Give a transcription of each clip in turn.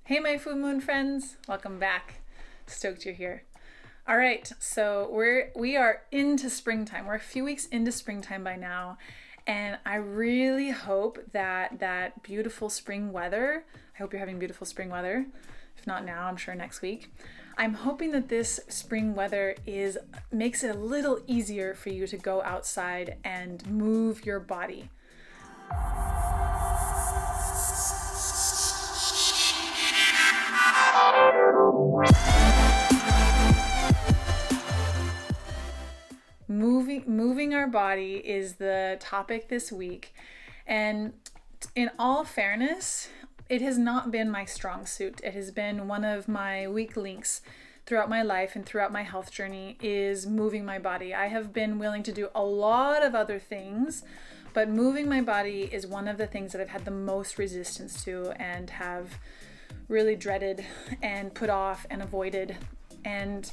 Hey, my Full Moon friends, welcome back. Stoked you're here. All right, so we are into springtime. We're a few weeks into springtime by now, and I really hope that beautiful spring weather. I hope you're having beautiful spring weather. If not now, I'm sure next week. I'm hoping that this spring weather makes it a little easier for you to go outside and move your body. Moving our body is the topic this week, and in all fairness, it has not been my strong suit. It has been one of my weak links throughout my life and throughout my health journey is moving my body. I have been willing to do a lot of other things, but moving my body is one of the things that I've had the most resistance to and have really dreaded and put off and avoided. And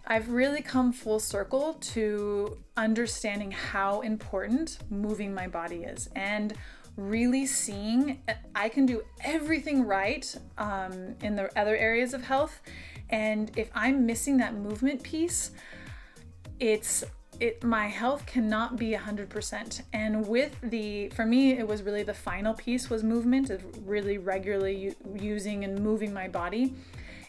I've really come full circle to understanding how important moving my body is and really seeing I can do everything right in the other areas of health. And if I'm missing that movement piece, my health cannot be 100%. And for me, it was really the final piece was movement, of really regularly using and moving my body.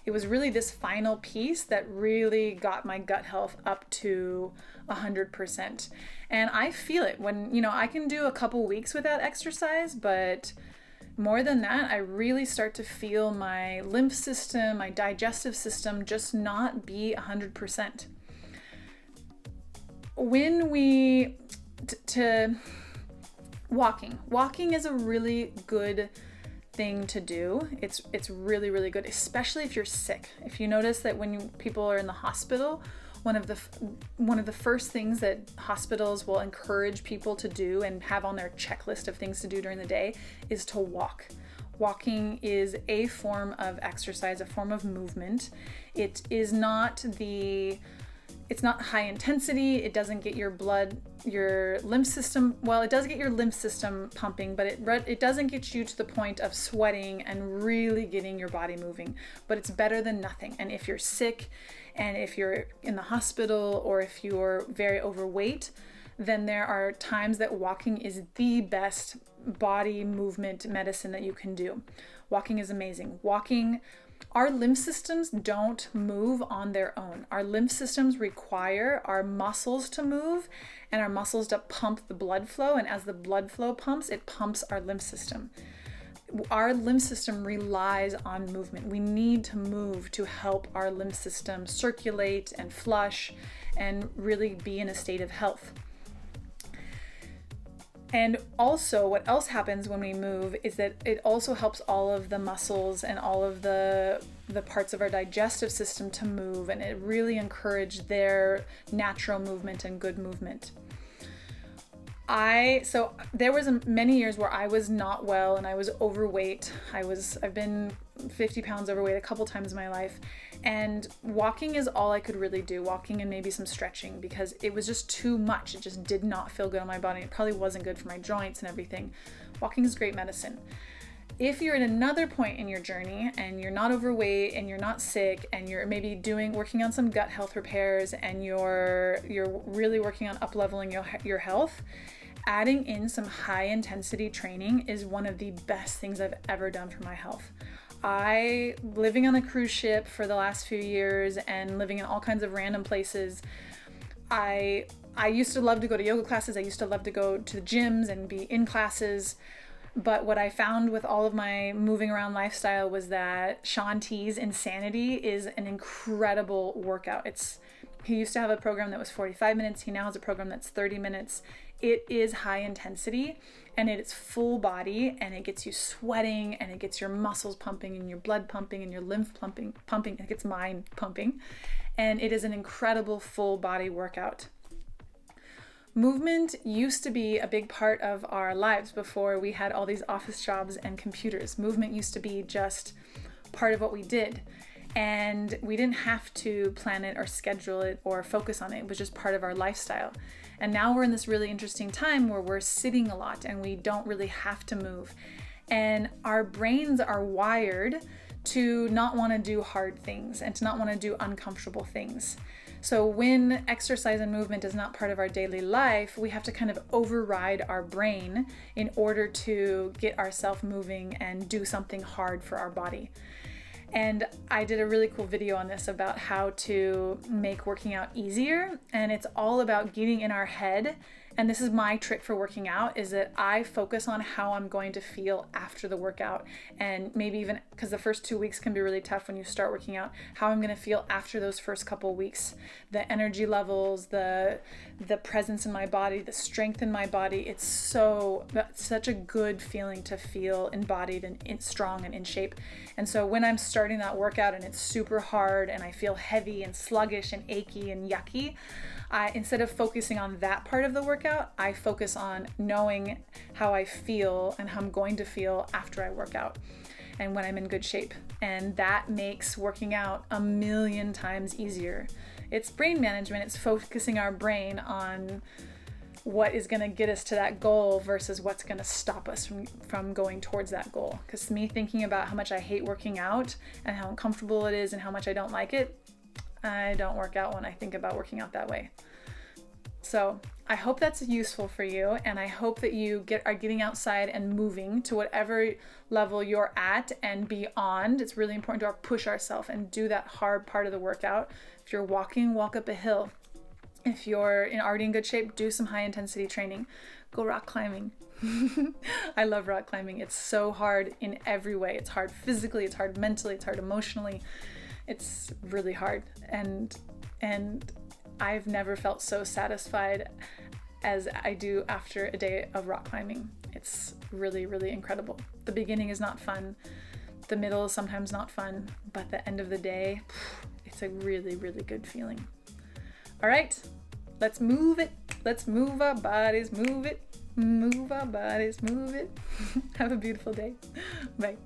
It was really this final piece that really got my gut health up to 100%. And I feel it when, I can do a couple weeks without exercise, but more than that, I really start to feel my lymph system, my digestive system just not be 100%. Walking is a really good thing to do. It's really, really good, especially if you're sick. If you notice that when people are in the hospital, one of the first things that hospitals will encourage people to do and have on their checklist of things to do during the day is to walk. Walking is a form of exercise, a form of movement. It's not high intensity. It doesn't get your lymph system. Well, it does get your lymph system pumping, but it doesn't get you to the point of sweating and really getting your body moving. But it's better than nothing. And if you're sick, and if you're in the hospital, or if you're very overweight, then there are times that walking is the best body movement medicine that you can do. Walking is amazing. Our lymph systems don't move on their own. Our lymph systems require our muscles to move and our muscles to pump the blood flow. And as the blood flow pumps, it pumps our lymph system. Our lymph system relies on movement. We need to move to help our lymph system circulate and flush and really be in a state of health. And also, what else happens when we move is that it also helps all of the muscles and all of the parts of our digestive system to move, and it really encourages their natural movement and good movement. So there was many years where I was not well and I was overweight. I've been 50 pounds overweight a couple times in my life, and walking is all I could really do. Walking and maybe some stretching, because it was just too much. It just did not feel good on my body. It probably wasn't good for my joints and everything. Walking is great medicine. If you're at another point in your journey and you're not overweight and you're not sick and you're maybe working on some gut health repairs and you're really working on up-leveling your health, adding in some high intensity training is one of the best things I've ever done for my health. Living on a cruise ship for the last few years and living in all kinds of random places, I used to love to go to yoga classes. I used to love to go to the gyms and be in classes. But what I found with all of my moving around lifestyle was that Shaun T's Insanity is an incredible workout. He used to have a program that was 45 minutes. He now has a program that's 30 minutes. It is high intensity and it's full body, and it gets you sweating, and it gets your muscles pumping and your blood pumping and your lymph pumping. It gets mine pumping. And it is an incredible full body workout. Movement used to be a big part of our lives before we had all these office jobs and computers. Movement used to be just part of what we did. And we didn't have to plan it or schedule it or focus on it. It was just part of our lifestyle. And now we're in this really interesting time where we're sitting a lot and we don't really have to move. And our brains are wired to not want to do hard things and to not want to do uncomfortable things. So when exercise and movement is not part of our daily life, we have to kind of override our brain in order to get ourselves moving and do something hard for our body. And I did a really cool video on this about how to make working out easier. And it's all about getting in our head. And this is my trick for working out, is that I focus on how I'm going to feel after the workout. And maybe even, because the first 2 weeks can be really tough when you start working out, how I'm going to feel after those first couple weeks. The energy levels, the presence in my body, the strength in my body. It's such a good feeling to feel embodied and strong and in shape. And so when I'm starting that workout and it's super hard and I feel heavy and sluggish and achy and yucky, instead of focusing on that part of the workout, I focus on knowing how I feel and how I'm going to feel after I work out and when I'm in good shape. And that makes working out a million times easier. It's brain management. It's focusing our brain on what is going to get us to that goal versus what's going to stop us from going towards that goal. Because me thinking about how much I hate working out and how uncomfortable it is and how much I don't like it, I don't work out when I think about working out that way. So I hope that's useful for you, and I hope that you are getting outside and moving to whatever level you're at and beyond. It's really important to push ourselves and do that hard part of the workout. If you're walking, walk up a hill. If you're already in good shape, do some high intensity training. Go rock climbing. I love rock climbing. It's so hard in every way. It's hard physically, it's hard mentally, it's hard emotionally. It's really hard, and I've never felt so satisfied as I do after a day of rock climbing. It's really, really incredible. The beginning is not fun. The middle is sometimes not fun, but the end of the day, it's a really, really good feeling. All right, let's move it. Let's move our bodies, move it. Move our bodies, move it. Have a beautiful day. Bye.